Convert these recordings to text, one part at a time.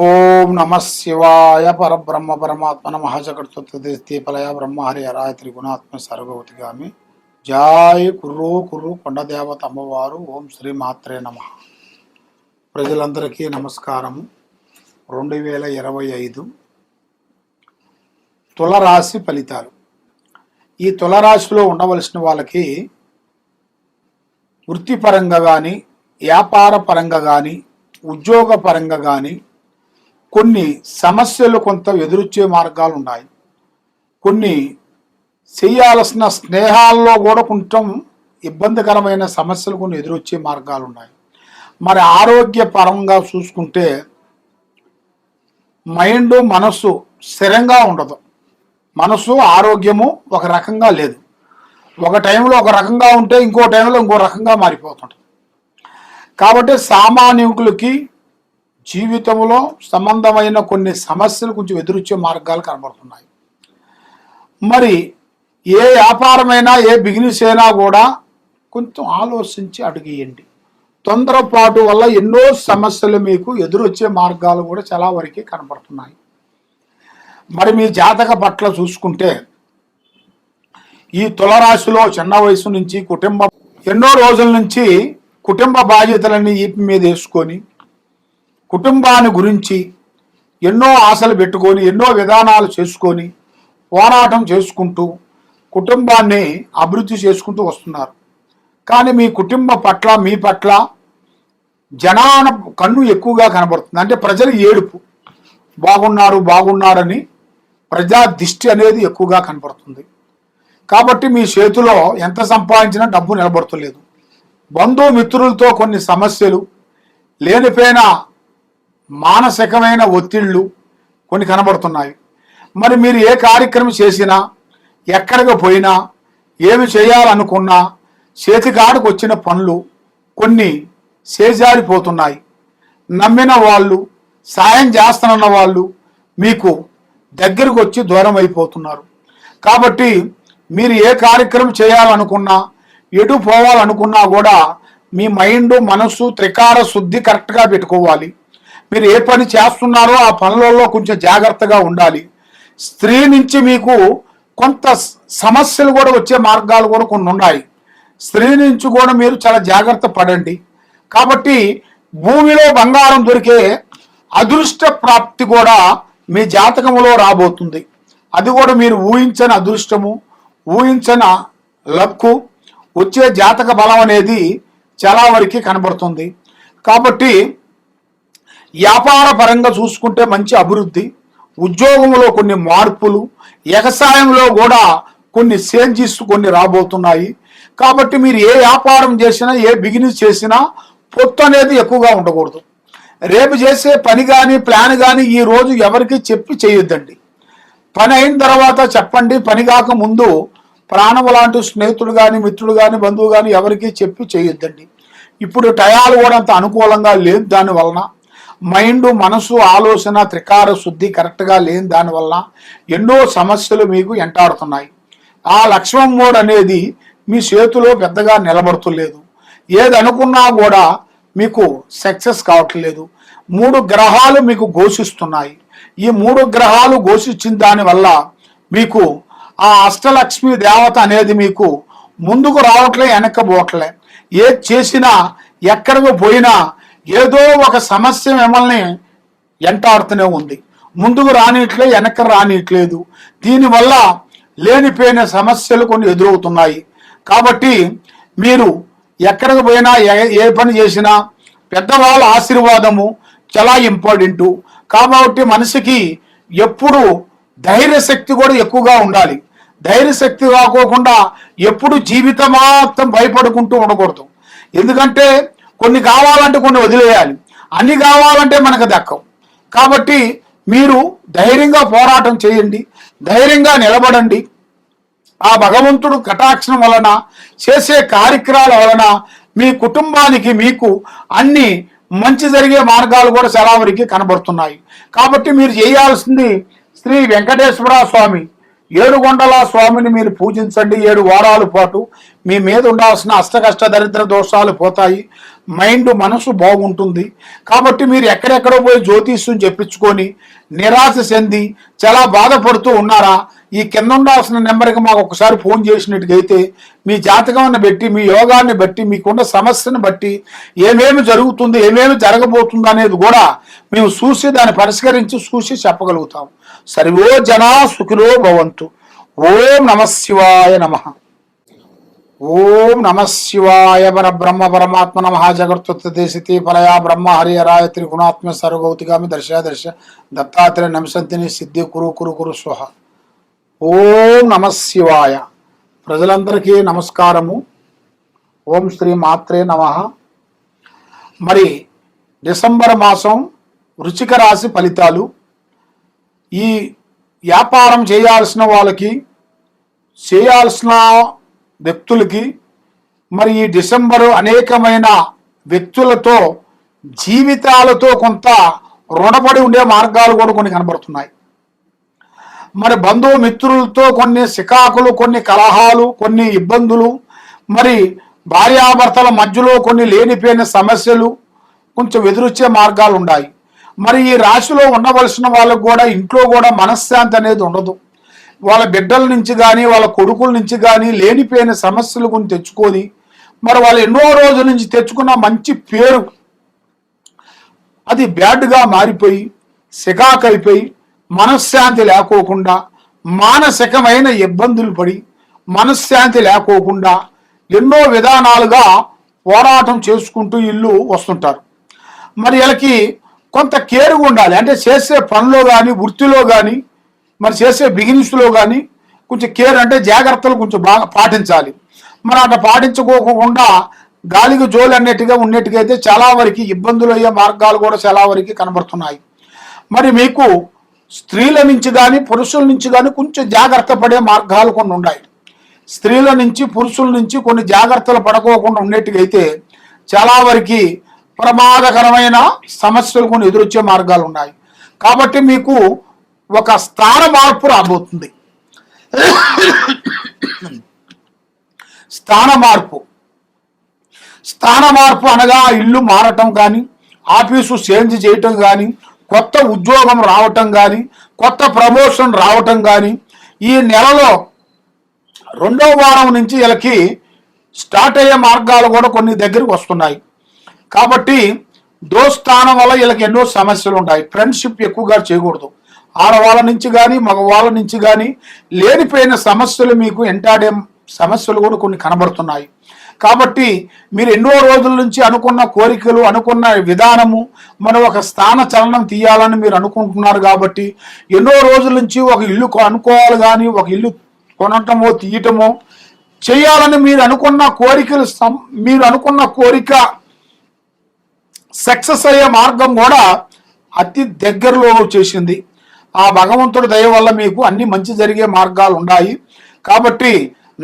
ఓం నమ శివాయ పరబ్రహ్మ పరమాత్మ నమః జగత్తుత్పలయ బ్రహ్మహరి హరాయ త్రిగుణాత్మ సర్వగతిగామి జాయ్ కుర్రు కుర్రు కొండదేవత అమ్మవారు. ఓం శ్రీ మాత్రే నమః. ప్రజలందరికీ నమస్కారము. 2025 తులరాశి ఫలితాలు. ఈ తులరాశిలో ఉండవలసిన వాళ్ళకి వృత్తిపరంగా కానీ, వ్యాపార పరంగా కానీ, ఉద్యోగ పరంగా కానీ కొన్ని సమస్యలు కొంత ఎదురొచ్చే మార్గాలు ఉన్నాయి. కొన్ని చేయాల్సిన స్నేహాల్లో కూడా కొంచెం ఇబ్బందికరమైన సమస్యలు కొన్ని ఎదురొచ్చే మార్గాలు ఉన్నాయి. మరి ఆరోగ్యపరంగా చూసుకుంటే మైండ్ మనస్సు స్థిరంగా ఉండదు. మనసు ఆరోగ్యము ఒక రకంగా లేదు. ఒక టైంలో ఒక రకంగా ఉంటే ఇంకో టైంలో ఇంకో రకంగా మారిపోతుంటుంది. కాబట్టి సామాన్యులకి జీవితంలో సంబంధమైన కొన్ని సమస్యలు కొంచెం ఎదురొచ్చే మార్గాలు కనబడుతున్నాయి. మరి ఏ వ్యాపారమైనా ఏ బిజినెస్ అయినా కూడా కొంచెం ఆలోచించి అడుగేయండి. తొందరపాటు వల్ల ఎన్నో సమస్యలు మీకు ఎదురొచ్చే మార్గాలు కూడా చాలా వరకు కనబడుతున్నాయి. మరి మీ జాతక పట్ల చూసుకుంటే ఈ తులరాశిలో చిన్న వయసు నుంచి ఎన్నో రోజుల నుంచి కుటుంబ బాధ్యతలన్నీ ఈపి మీద వేసుకొని కుటుంబాన్ని గురించి ఎన్నో ఆశలు పెట్టుకొని ఎన్నో విధానాలు చేసుకొని పోరాటం చేసుకుంటూ కుటుంబాన్ని అభివృద్ధి చేసుకుంటూ వస్తున్నారు. కానీ మీ కుటుంబ పట్ల మీ పట్ల జనాన కన్ను ఎక్కువగా కనబడుతుంది. అంటే ప్రజలు ఏడుపు, బాగున్నారని ప్రజా దిష్టి అనేది ఎక్కువగా కనబడుతుంది. కాబట్టి మీ చేతిలో ఎంత సంపాదించినా డబ్బు నిలబడతలేదు. బంధుమిత్రులతో కొన్ని సమస్యలు, లేనిపోయిన మానసికమైన ఒత్తిళ్లు కొన్ని కనబడుతున్నాయి. మరి మీరు ఏ కార్యక్రమం చేసినా, ఎక్కడికి పోయినా, ఏమి చేయాలనుకున్నా చేతికాడికి వచ్చిన పనులు కొన్ని చేజారిపోతున్నాయి. నమ్మిన వాళ్ళు, సాయం చేస్తానన్న వాళ్ళు మీకు దగ్గరకు వచ్చి దూరం అయిపోతున్నారు. కాబట్టి మీరు ఏ కార్యక్రమం చేయాలనుకున్నా, ఎటు పోవాలనుకున్నా కూడా మీ మైండ్ మనసు త్రికార శుద్ధి కరెక్ట్గా పెట్టుకోవాలి. మీరు ఏ పని చేస్తున్నారో ఆ పనులలో కొంచెం జాగ్రత్తగా ఉండాలి. స్త్రీ నుంచి మీకు కొంత సమస్యలు కూడా వచ్చే మార్గాలు కూడా కొన్ని ఉన్నాయి. స్త్రీ నుంచి కూడా మీరు చాలా జాగ్రత్త పడండి. కాబట్టి భూమిలో బంగారం దొరికే అదృష్ట ప్రాప్తి కూడా మీ జాతకంలో రాబోతుంది. అది కూడా మీరు ఊహించని అదృష్టము, ఊహించని లక్కు వచ్చే జాతక బలం అనేది చాలా వరకు కనబడుతుంది. కాబట్టి వ్యాపార పరంగా చూసుకుంటే మంచి అభివృద్ధి, ఉద్యోగంలో కొన్ని మార్పులు, వ్యవసాయంలో కూడా కొన్ని చేంజెస్ కొన్ని రాబోతున్నాయి. కాబట్టి మీరు ఏ వ్యాపారం చేసినా, ఏ బిజినెస్ చేసినా పొత్తు అనేది ఎక్కువగా ఉండకూడదు. రేపు చేసే పని కానీ ప్లాన్ కానీ ఈ రోజు ఎవరికి చెప్పి చేయొద్దండి. పని అయిన తర్వాత చెప్పండి. పని కాక ముందు ప్రాణం లాంటి స్నేహితుడు కానీ, మిత్రుడు కానీ, బంధువు కానీ ఎవరికి చెప్పి చేయొద్దండి. ఇప్పుడు టయాలు కూడా అంత అనుకూలంగా లేదు. దానివలన మైండ్ మనసు ఆలోచన త్రికార శుద్ధి కరెక్ట్గా లేని దానివల్ల ఎన్నో సమస్యలు మీకు ఎంటాడుతున్నాయి. ఆ లక్ష్మం మోడ్ అనేది మీ చేతిలో పెద్దగా నిలబడుతులేదు. ఏది అనుకున్నా కూడా మీకు సక్సెస్ కావట్లేదు. 3 గ్రహాలు మీకు ఘోషిస్తున్నాయి. ఈ 3 గ్రహాలు ఘోషించిన దానివల్ల మీకు ఆ అష్టలక్ష్మి దేవత అనేది మీకు ముందుకు రావట్లే, వెనక్కపోవట్లే. ఏది చేసినా ఎక్కడికి పోయినా ఏదో ఒక సమస్య మిమ్మల్ని ఎంటాడుతూనే ఉంది. ముందుకు రానిట్లే, వెనక్కి రానిట్లేదు. దీనివల్ల లేనిపోయిన సమస్యలు కొన్ని ఎదురవుతున్నాయి. కాబట్టి మీరు ఎక్కడికి పోయినా ఏ పని చేసినా పెద్దవాళ్ళ ఆశీర్వాదము చాలా ఇంపార్టెంటు. కాబట్టి మనిషికి ఎప్పుడు ధైర్యశక్తి కూడా ఎక్కువగా ఉండాలి. ధైర్యశక్తి కాకోకుండా ఎప్పుడు జీవితం మొత్తం భయపడుకుంటూ ఉండకూడదు. ఎందుకంటే కొన్ని కావాలంటే కొన్ని వదిలేయాలి, అన్ని కావాలంటే మనకు దక్కవు. కాబట్టి మీరు ధైర్యంగా పోరాటం చేయండి, ధైర్యంగా నిలబడండి. ఆ భగవంతుడు కటాక్షం వలన, చేసే కార్యక్రమాల వలన మీ కుటుంబానికి మీకు అన్ని మంచి జరిగే మార్గాలు కూడా చాలా వరకు కనబడుతున్నాయి. కాబట్టి మీరు చేయాల్సింది శ్రీ వెంకటేశ్వర స్వామి ఏడుగొండల స్వామిని మీరు పూజించండి. 7 వారాల పాటు మీ మీద ఉండాల్సిన అష్టకష్ట దరిద్ర దోషాలు పోతాయి. మైండ్ మనసు బాగుంటుంది. కాబట్టి మీరు ఎక్కడెక్కడో పోయి జ్యోతిష్యం చెప్పించుకొని నిరాశ చెంది చాలా బాధపడుతూ ఉన్నారా, ఈ కింద ఉండాల్సిన నెంబర్కి మాకు ఒకసారి ఫోన్ చేసినట్టుగైతే మీ జాతకాన్ని బట్టి, మీ యోగాన్ని బట్టి, మీకున్న సమస్యను బట్టి ఏమేమి జరుగుతుంది, ఏమేమి జరగబోతుంది అనేది కూడా మేము చూసి దాన్ని పరిష్కరించి చూసి చెప్పగలుగుతాం. సర్వో జనా సుఖినో భవంతు. ఓం నమ శివాయ నమ. ఓం నమ శివాయ. పరబ్రహ్మ పరమాత్మ నమ. జగత్తుత్తిథి ఫలయా బ్రహ్మ హరిహరాయ త్రిగుణాత్మ సర్వగౌతిగామి దర్శ దత్తాత్రేయ నమసంతిని సిద్ధి కురు కురు కురు స్వహ. ఓం నమ శివాయ. ప్రజలందరికీ నమస్కారము. ఓం శ్రీ మాత్రే నమ. మరి డిసెంబర్ మాసం వృశ్చిక రాశి ఫలితాలు. ఈ వ్యాపారం చేయాల్సిన వాళ్ళకి, చేయాల్సిన వ్యక్తులకి మరి ఈ డిసెంబరు అనేకమైన వ్యక్తులతో జీవితాలతో కొంత రుణపడి ఉండే మార్గాలు కూడా కొన్ని కనబడుతున్నాయి. మరి బంధువు మిత్రులతో కొన్ని సికాకులు, కొన్ని కలహాలు, కొన్ని ఇబ్బందులు, మరి భార్యాభర్తల మధ్యలో కొన్ని లేనిపోయిన సమస్యలు కొంచెం ఎదురొచ్చే మార్గాలు ఉన్నాయి. మరి ఈ రాశిలో ఉండవలసిన వాళ్ళకు కూడా ఇంట్లో కూడా మనశ్శాంతి అనేది ఉండదు. వాళ్ళ బిడ్డల నుంచి కానీ వాళ్ళ కొడుకుల నుంచి కానీ లేనిపోయిన సమస్యలు కొన్ని తెచ్చుకొని మరి వాళ్ళు ఎన్నో రోజుల నుంచి తెచ్చుకున్న మంచి పేరు అది బ్యాడ్గా మారిపోయి సికాకైపోయి మనశ్శాంతి లేకోకుండా మానసికమైన ఇబ్బందులు పడి మనశ్శాంతి లేకోకుండా ఎన్నో విధానాలుగా పోరాటం చేసుకుంటూ ఇల్లు వస్తుంటారు. మరి వీళ్ళకి కొంత కేర్గా ఉండాలి. అంటే చేసే పనిలో కానీ, వృత్తిలో కానీ, మరి చేసే బిజినెస్లో కానీ కొంచెం కేర్, అంటే జాగ్రత్తలు కొంచెం బాగా పాటించాలి. మరి అట్లా పాటించుకోకుండా గాలికి జోలు అన్నట్టుగా ఉన్నట్టుగైతే చాలా వరకు ఇబ్బందులు అయ్యే మార్గాలు కూడా చాలా వరకు కనబడుతున్నాయి. మరి మీకు స్త్రీల నుంచి కానీ పురుషుల నుంచి కానీ కొంచెం జాగ్రత్త పడే మార్గాలు కొన్ని ఉన్నాయి. స్త్రీల నుంచి పురుషుల నుంచి కొన్ని జాగ్రత్తలు పడుకోకుండా ఉన్నట్టుగైతే చాలా వరకు ప్రమాదకరమైన సమస్యలు కొన్ని ఎదురొచ్చే మార్గాలు ఉన్నాయి. కాబట్టి మీకు ఒక స్థాన మార్పు రాబోతుంది. స్థాన మార్పు అనగా ఇల్లు మారటం కానీ, ఆఫీసు చేంజ్ చేయటం కానీ, కొత్త ఉద్యోగం రావటం కానీ, కొత్త ప్రమోషన్ రావటం కానీ ఈ నెలలో 2వ వారం నుంచి వీళ్ళకి స్టార్ట్ అయ్యే మార్గాలు కూడా కొన్ని దగ్గరికి వస్తున్నాయి. కాబట్టి దోస్తానం వల్ల వీళ్ళకి ఎన్నో సమస్యలు ఉంటాయి. ఫ్రెండ్షిప్ ఎక్కువగా చేయకూడదు. ఆడవాళ్ళ నుంచి కానీ మగవాళ్ళ నుంచి కానీ లేనిపోయిన సమస్యలు మీకు ఎంటాడే సమస్యలు కూడా కొన్ని కనబడుతున్నాయి. కాబట్టి మీరు ఎన్నో రోజుల నుంచి అనుకున్న కోరికలు, అనుకున్న విధానము, మనం ఒక స్థాన చలనం తీయాలని మీరు అనుకుంటున్నారు. కాబట్టి ఎన్నో రోజుల నుంచి ఒక ఇల్లు అనుకోవాలి కానీ, ఒక ఇల్లు కొనటమో తీయటమో చేయాలని మీరు అనుకున్న కోరికలు, మీరు అనుకున్న కోరిక సక్సెస్ అయ్యే మార్గం కూడా అతి దగ్గరలో చేసింది. ఆ భగవంతుడి దయ వల్ల మీకు అన్ని మంచి జరిగే మార్గాలు ఉన్నాయి. కాబట్టి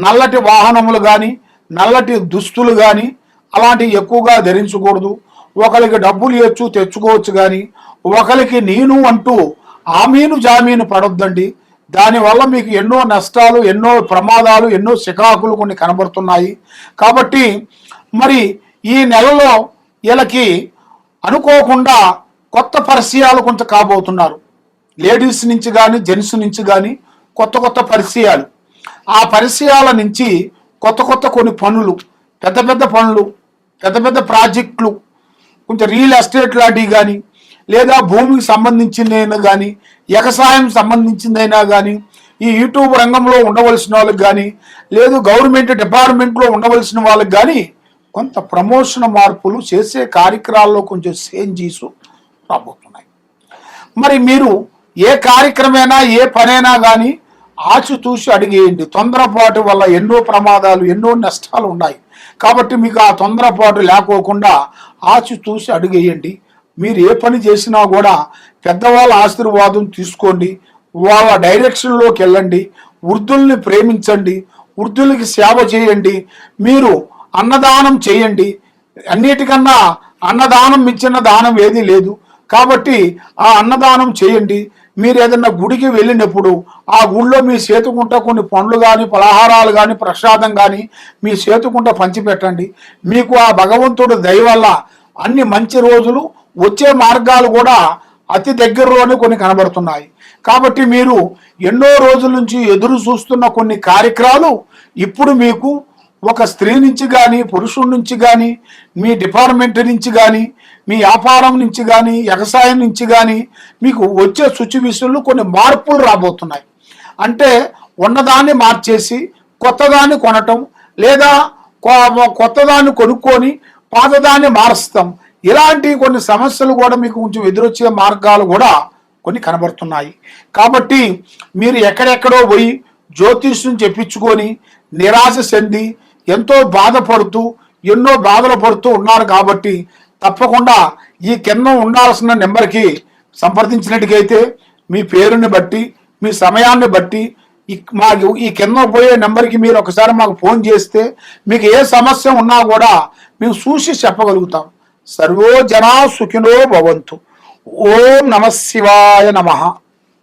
నల్లటి వాహనములు కానీ, నల్లటి దుస్తులు కానీ అలాంటివి ఎక్కువగా ధరించకూడదు. ఒకరికి డబ్బులు ఇవ్వచ్చు, తెచ్చుకోవచ్చు, కానీ ఒకరికి నేను అంటూ ఆమీను జామీను పడొద్దండి. దానివల్ల మీకు ఎన్నో నష్టాలు, ఎన్నో ప్రమాదాలు, ఎన్నో సికాకులు కొన్ని కనబడుతున్నాయి. కాబట్టి మరి ఈ నెలలో వీళ్ళకి అనుకోకుండా కొత్త పరిచయాలు కొంత కాబోతున్నారు. లేడీస్ నుంచి కానీ జెంట్స్ నుంచి కానీ కొత్త పరిచయాలు. ఆ పరిచయాల నుంచి కొత్త కొన్ని పనులు, పెద్ద పనులు, పెద్ద ప్రాజెక్టులు, కొంచెం రియల్ ఎస్టేట్ లాంటివి కానీ, లేదా భూమికి సంబంధించిందైనా కానీ, వ్యవసాయం సంబంధించిందైనా కానీ, ఈ యూట్యూబ్ రంగంలో ఉండవలసిన వాళ్ళకి కానీ, లేదు గవర్నమెంట్ డిపార్ట్మెంట్లో ఉండవలసిన వాళ్ళకి కానీ కొంత ప్రమోషన్ మార్పులు చేసే కార్యక్రమాల్లో కొంచెం చేంజెస్ రాబోతున్నాయి. మరి మీరు ఏ కార్యక్రమైనా ఏ పనైనా కానీ ఆచితూసి అడిగేయండి. తొందరపాటు వల్ల ఎన్నో ప్రమాదాలు, ఎన్నో నష్టాలు ఉన్నాయి. కాబట్టి మీకు ఆ తొందరపాటు లేకోకుండా ఆచితూసి అడిగేయండి. మీరు ఏ పని చేసినా కూడా పెద్దవాళ్ళ ఆశీర్వాదం తీసుకోండి. వాళ్ళ డైరెక్షన్లోకి వెళ్ళండి. వృద్ధుల్ని ప్రేమించండి, వృద్ధులకి సేవ చేయండి. మీరు అన్నదానం చేయండి. అన్నిటికన్నా అన్నదానం మించిన దానం ఏదీ లేదు. కాబట్టి ఆ అన్నదానం చేయండి. మీరు ఏదన్నా గుడికి వెళ్ళినప్పుడు ఆ గుడిలో మీ చేతుకుంట కొన్ని పండ్లు కానీ పలహారాలు కానీ ప్రసాదం కానీ మీ చేతుకుంట పంచిపెట్టండి. మీకు ఆ భగవంతుడు దయ వల్ల అన్ని మంచి రోజులు వచ్చే మార్గాలు కూడా అతి దగ్గరలోనే కొన్ని కనబడుతున్నాయి. కాబట్టి మీరు ఎన్నో రోజుల నుంచి ఎదురు చూస్తున్న కొన్ని కార్యక్రమాలు ఇప్పుడు మీకు ఒక స్త్రీ నుంచి కానీ పురుషుడి నుంచి కానీ మీ డిపార్ట్మెంట్ నుంచి కానీ మీ వ్యాపారం నుంచి కానీ వ్యవసాయం నుంచి కానీ మీకు వచ్చే సిచ్యువేషన్లు కొన్ని మార్పులు రాబోతున్నాయి. అంటే ఉన్నదాన్ని మార్చేసి కొత్తదాన్ని కొనటం, లేదా కొత్తదాన్ని కొనుక్కొని పాతదాన్ని మారుస్తాం. ఇలాంటి కొన్ని సమస్యలు కూడా మీకు కొంచెం ఎదురొచ్చే మార్గాలు కూడా కొన్ని కనబడుతున్నాయి. కాబట్టి మీరు ఎక్కడెక్కడో పోయి జ్యోతిష్యం చెప్పించుకొని నిరాశ చెంది ఎంతో బాధపడుతూ ఎన్నో బాధలు పడుతూ ఉన్నారు. కాబట్టి తప్పకుండా ఈ కింద ఉండాల్సిన నెంబర్కి సంప్రదించినట్టుకైతే మీ పేరుని బట్టి మీ సమయాన్ని బట్టి మాకు ఈ కింద పోయే నెంబర్కి మీరు ఒకసారి మాకు ఫోన్ చేస్తే మీకు ఏ సమస్య ఉన్నా కూడా మేము చూసి చెప్పగలుగుతాం. సర్వో జనా సుఖినో భవంతు. ఓం నమ శివాయ నమః.